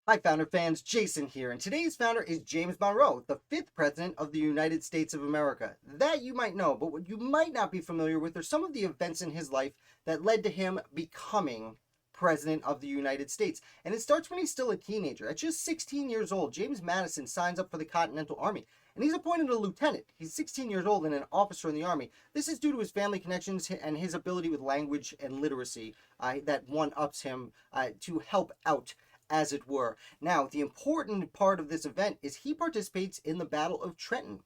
Hi, Founder fans. Jason here, and today's founder is James Monroe, the fifth president of the United States of America. That you might know, but what you might not be familiar with are some of the events in his life that led to him becoming president of the United States. And it starts when he's still a teenager. At just 16 years old, James Madison signs up for the Continental Army, and he's appointed a lieutenant. He's 16 years old and an officer in the Army. This is due to his family connections and his ability with language and literacy that one-ups him to help out, as it were. Now, the important part of this event is he participates in the Battle of Trenton.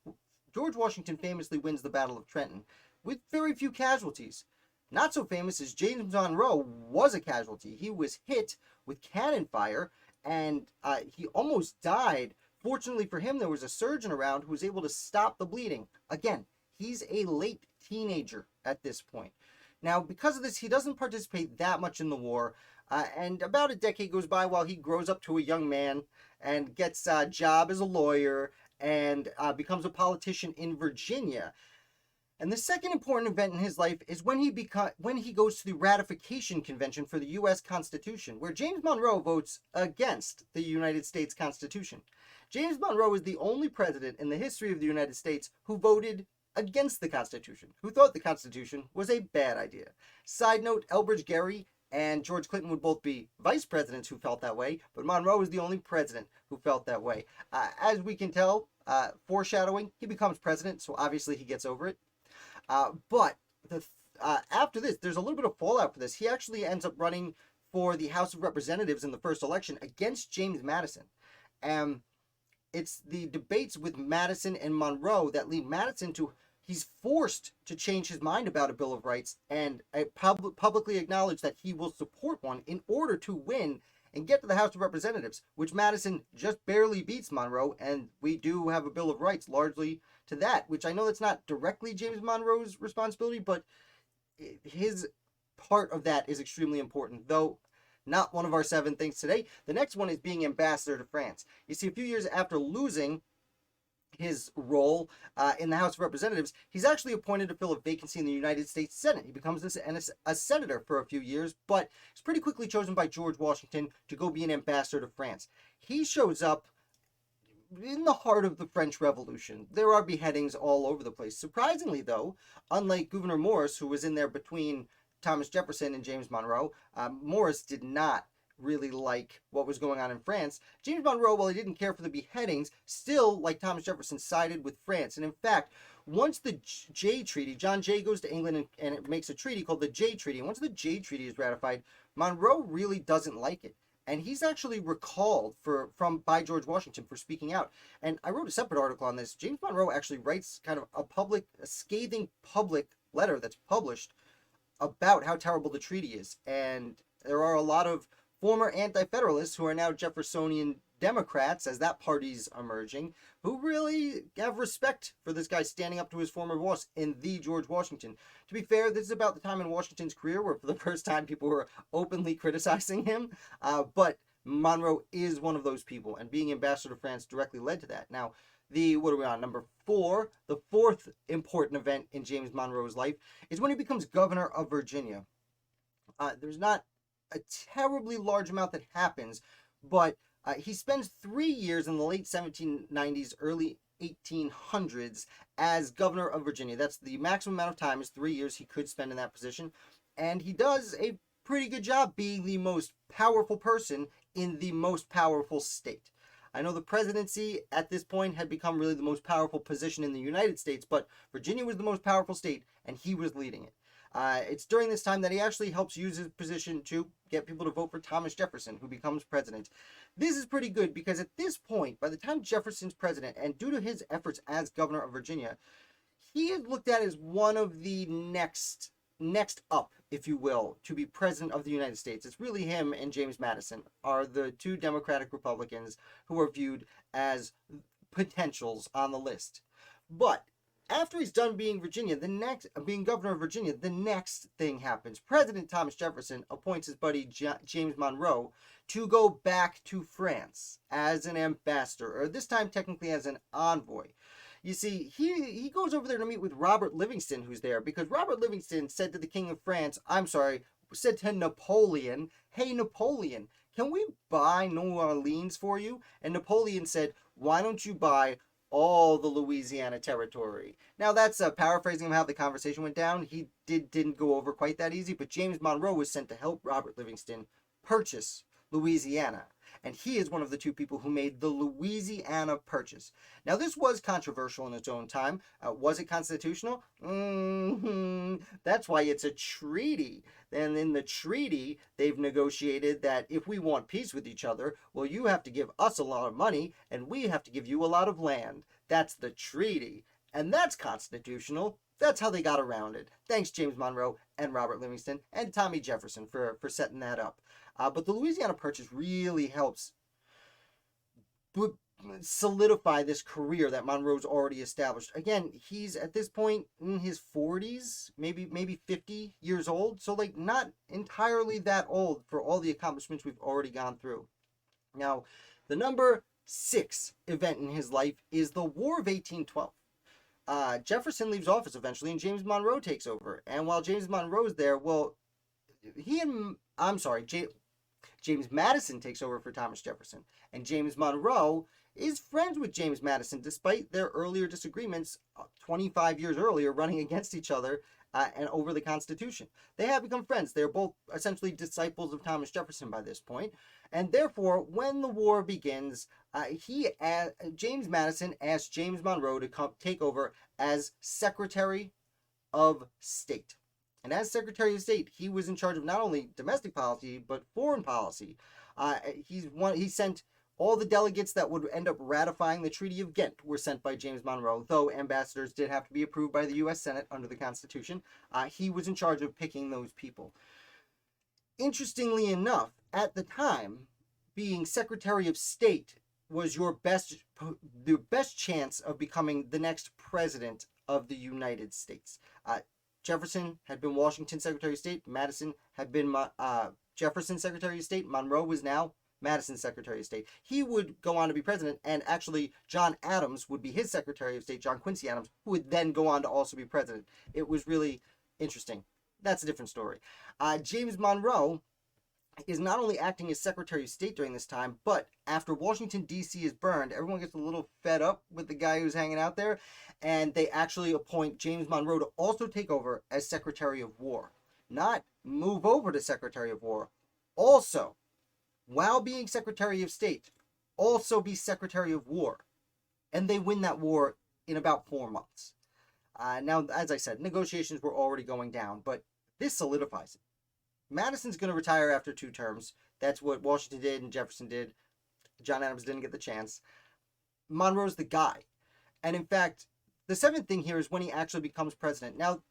George Washington famously wins the Battle of Trenton with very few casualties. Not so famous as James Monroe was a casualty. He was hit with cannon fire and he almost died. Fortunately for him, there was a surgeon around who was able to stop the bleeding. Again, he's a late teenager at this point. Now, because of this, he doesn't participate that much in the war, and about a decade goes by while he grows up to a young man and gets a job as a lawyer and becomes a politician in Virginia. And the second important event in his life is when he goes to the ratification convention for the U.S. Constitution, where James Monroe votes against the United States Constitution. James Monroe is the only president in the history of the United States who voted against the Constitution, who thought the Constitution was a bad idea. Side note, Elbridge Gerry and George Clinton would both be vice presidents who felt that way, but Monroe was the only president who felt that way. As we can tell, foreshadowing, he becomes president, so obviously he gets over it. But after this, there's a little bit of fallout for this. He actually ends up running for the House of Representatives in the first election against James Madison. It's the debates with Madison and Monroe that lead Madison to, he's forced to change his mind about a Bill of Rights and publicly acknowledge that he will support one in order to win and get to the House of Representatives, which Madison just barely beats Monroe, and we do have a Bill of Rights largely to that, which I know that's not directly James Monroe's responsibility, but his part of that is extremely important, though not one of our 7 things today. The next one is being ambassador to France. You see, a few years after losing his role in the House of Representatives, he's actually appointed to fill a vacancy in the United States Senate. He becomes a senator for a few years, but he's pretty quickly chosen by George Washington to go be an ambassador to France. He shows up in the heart of the French Revolution. There are beheadings all over the place. Surprisingly, though, unlike Gouverneur Morris, who was in there between Thomas Jefferson and James Monroe, Morris did not really like what was going on in France. James Monroe, while he didn't care for the beheadings, still, like Thomas Jefferson, sided with France. And in fact, once the Jay Treaty, John Jay goes to England and it makes a treaty called the Jay Treaty. And once the Jay Treaty is ratified, Monroe really doesn't like it. And he's actually recalled by George Washington for speaking out. And I wrote a separate article on this. James Monroe actually writes kind of a scathing public letter that's published about how terrible the treaty is. And there are a lot of former Anti-Federalists who are now Jeffersonian Democrats, as that party's emerging, who really have respect for this guy standing up to his former boss in the George Washington. To be fair, this is about the time in Washington's career where for the first time people were openly criticizing him, but Monroe is one of those people, and being ambassador to France directly led to that. Now, what are we on? Number 4, the fourth important event in James Monroe's life is when he becomes governor of Virginia. There's not a terribly large amount that happens, but he spends 3 years in the late 1790s, early 1800s as governor of Virginia. That's the maximum amount of time, is 3 years he could spend in that position, and he does a pretty good job being the most powerful person in the most powerful state. I know the presidency at this point had become really the most powerful position in the United States, but Virginia was the most powerful state, and he was leading it. It's during this time that he actually helps use his position to get people to vote for Thomas Jefferson, who becomes president. This is pretty good because at this point, by the time Jefferson's president, and due to his efforts as governor of Virginia, he is looked at as one of the next up, if you will, to be president of the United States. It's really him and James Madison are the 2 Democratic Republicans who are viewed as potentials on the list. But after he's done being governor of Virginia, the next thing happens. President Thomas Jefferson appoints his buddy James Monroe to go back to France as an ambassador, or this time technically as an envoy. You see, he goes over there to meet with Robert Livingston, who's there, because Robert Livingston said to the King of France, said to Napoleon, "Hey, Napoleon, can we buy New Orleans for you? And Napoleon said, why don't you buy all the Louisiana territory? Now that's a paraphrasing of how the conversation went down. He didn't go over quite that easy, but James Monroe was sent to help Robert Livingston purchase Louisiana. And he is one of the two people who made the Louisiana Purchase. Now, this was controversial in its own time. Was it constitutional? That's why it's a treaty. And in the treaty, they've negotiated that if we want peace with each other, well, you have to give us a lot of money, and we have to give you a lot of land. That's the treaty. And that's constitutional. That's how they got around it. Thanks, James Monroe and Robert Livingston and Tommy Jefferson for setting that up. But the Louisiana Purchase really helps solidify this career that Monroe's already established. Again, he's at this point in his 40s, maybe 50 years old. So, like, not entirely that old for all the accomplishments we've already gone through. Now, the number 6 event in his life is the War of 1812. Jefferson leaves office eventually, and James Monroe takes over. And while James Monroe's there, well, James Madison takes over for Thomas Jefferson. And James Monroe is friends with James Madison, despite their earlier disagreements 25 years earlier running against each other and over the Constitution. They have become friends. They're both essentially disciples of Thomas Jefferson by this point. And therefore, when the war begins, James Madison asked James Monroe to take over as Secretary of State. And as Secretary of State, he was in charge of not only domestic policy, but foreign policy. He sent all the delegates that would end up ratifying the Treaty of Ghent were sent by James Monroe, though ambassadors did have to be approved by the U.S. Senate under the Constitution. He was in charge of picking those people. Interestingly enough, at the time, being Secretary of State was the best chance of becoming the next president of the United States. Jefferson had been Washington Secretary of State. Madison had been Jefferson Secretary of State. Monroe was now Madison Secretary of State. He would go on to be president, and actually John Adams would be his Secretary of State, John Quincy Adams, who would then go on to also be president. It was really interesting. That's a different story. James Monroe is not only acting as Secretary of State during this time, but after Washington, D.C. is burned, everyone gets a little fed up with the guy who's hanging out there, and they actually appoint James Monroe to also take over as Secretary of War. Not move over to Secretary of War. Also, while being Secretary of State, also be Secretary of War. And they win that war in about 4 months. Now, as I said, negotiations were already going down, but this solidifies it. Madison's going to retire after 2 terms. That's what Washington did and Jefferson did. John Adams didn't get the chance. Monroe's the guy. And in fact, the 7th thing here is when he actually becomes president. Now,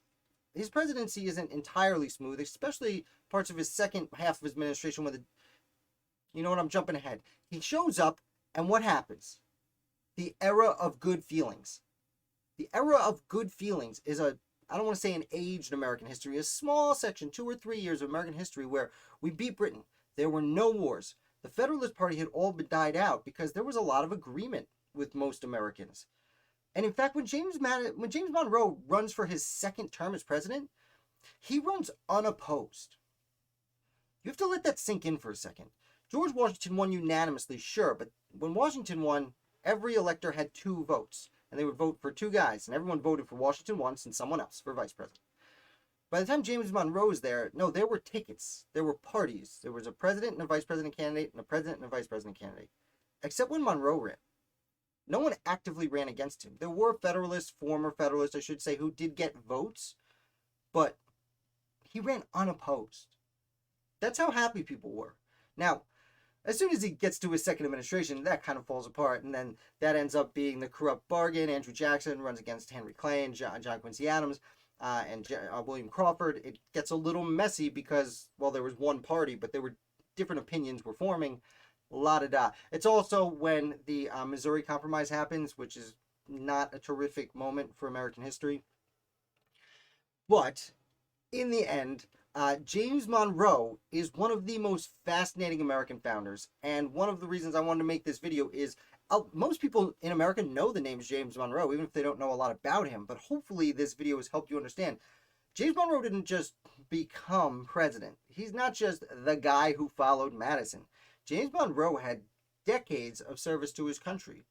his presidency isn't entirely smooth, especially parts of his second half of his administration when you know what, I'm jumping ahead. He shows up, and what happens? The era of good feelings. The era of good feelings is I don't want to say an age in American history, a small section, 2 or 3 years of American history where we beat Britain. There were no wars. The Federalist Party had all but died out because there was a lot of agreement with most Americans. And in fact, when James Monroe runs for his 2nd term as president, he runs unopposed. You have to let that sink in for a second. George Washington won unanimously, sure, but when Washington won, every elector had 2 votes. And they would vote for 2 guys, and everyone voted for Washington once and someone else for vice president. By the time James Monroe was there, no, there were tickets. There were parties. There was a president and a vice president candidate and a president and a vice president candidate. Except when Monroe ran. No one actively ran against him. There were Federalists, former Federalists, I should say, who did get votes, but he ran unopposed. That's how happy people were. Now, as soon as he gets to his 2nd administration, that kind of falls apart, and then that ends up being the corrupt bargain. Andrew Jackson runs against Henry Clay and John Quincy Adams and William Crawford. It gets a little messy because, well, there was one party, but there were different opinions were forming. La-da-da. It's also when the Missouri Compromise happens, which is not a terrific moment for American history. But in the end, James Monroe is one of the most fascinating American founders, and one of the reasons I wanted to make this video is most people in America know the name James Monroe, even if they don't know a lot about him, but hopefully this video has helped you understand. James Monroe didn't just become president. He's not just the guy who followed Madison. James Monroe had decades of service to his country.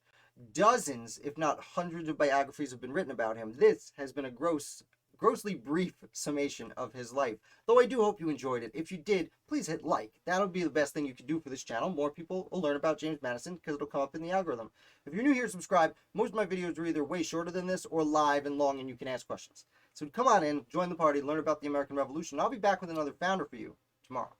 Dozens, if not hundreds of biographies have been written about him. This has been a grossly brief summation of his life, though I do hope you enjoyed it. If you did, please hit like. That'll be the best thing you can do for this channel. More people will learn about James Madison because it'll come up in the algorithm. If you're new here, subscribe. Most of my videos are either way shorter than this or live and long, and you can ask questions. So come on in, join the party, learn about the American Revolution. I'll be back with another founder for you tomorrow.